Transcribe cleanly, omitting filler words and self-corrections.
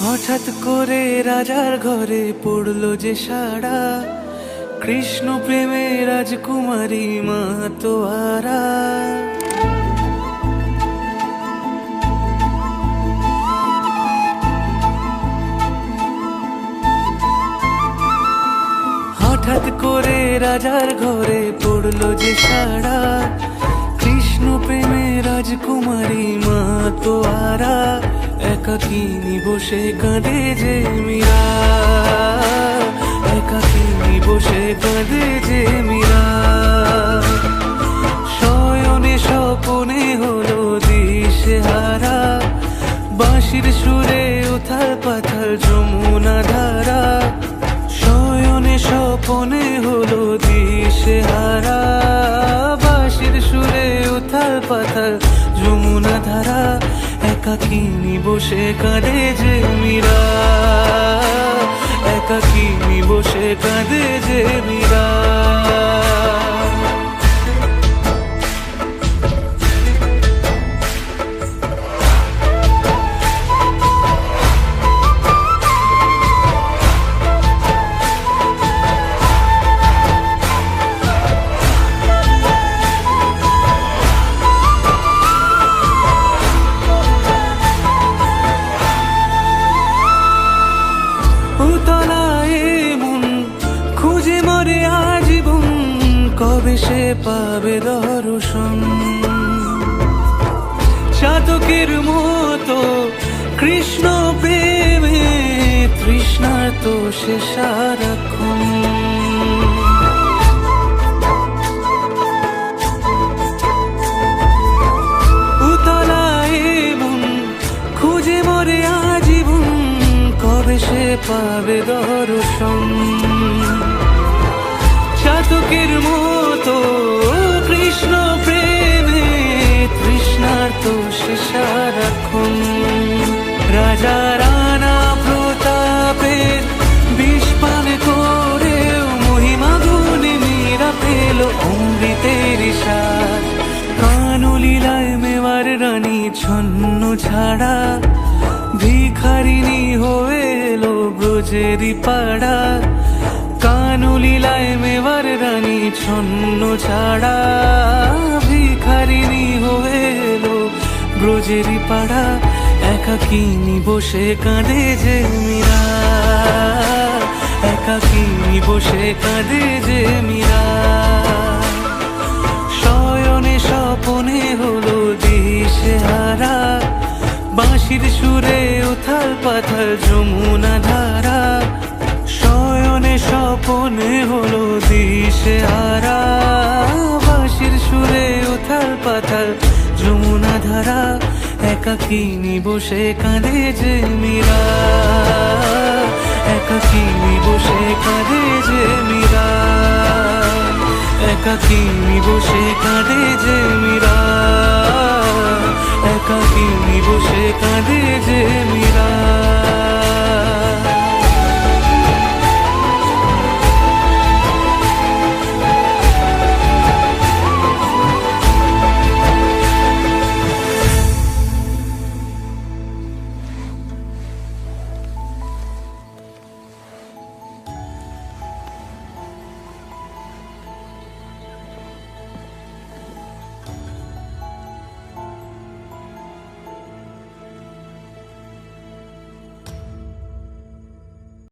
হঠাৎ করে রাজার ঘরে পড়লো যে সাড়া, কৃষ্ণ প্রেমে রাজকুমারী মাতোয়ারা। হঠাৎ করে রাজার ঘরে পড়লো যে সাড়া, কৃষ্ণ প্রেমে রাজকুমারী মাতোয়ারা। একাকিনী বসে কাঁদে যে মীরা, একাকিনী বসে কাঁদে যে মীরা। শয়নে স্বপনে হলো দিশেহারা, বাঁশির সুরে উথাল পাথাল যমুনা ধারা। শয়নে স্বপনে হলো দিশেহারা, বাঁশির সুরে উথাল পাথাল যমুনা ধারা। একাকিনী বসে কাঁদে যে মীরা, একাকিনী বসে কাঁদে যে মীরা। খুঁজে মরে আজীবন, কবে সে পাবে দর্শন। চাতকের মতো কৃষ্ণ প্রেমে তৃষ্ণার্ত সে সারাক্ষণ। উতলায় মন খুঁজে মরে আজীবন, কবে সে পাবে দর্শন। চাতকের মতো কৃষ্ণ প্রেমে তৃষ্ণার্ত সে সারাক্ষণ। রাজা রানা প্রতাপের বিষ পান করেও মহিমা গুণে মীরা পেল অমৃতের স্বাদ। কানলীলায় মেওয়ার রানী ছন্ন ছাড়া, ভিখারিনী হয়ে এলো ব্রজেরই পাড়া। কানলীলায় মেওয়ার রানী ছন্ন ছাড়া, ভিখারিনী হয়ে এলো ব্রজেরই পাড়া। একাকিনী বসে কাঁদে যে মীরা, একাকিনী বসে কাঁদে যে মীরা। শয়নে স্বপনে হলো দিশেহারা, বাঁশির সুরে উথাল পাথাল যমুনা ধারা। শয়নে স্বপনে হলো দিশেহারা, বাঁশির সুরে উথাল পাথাল যমুনা ধারা। একাকিনী বসে কাঁদে যে মীরা, একাকিনী বসে কাঁদে যে মীরা, একাকিনী বসে কাঁদে যে মীরা, একাকিনী বসে কাঁদে যে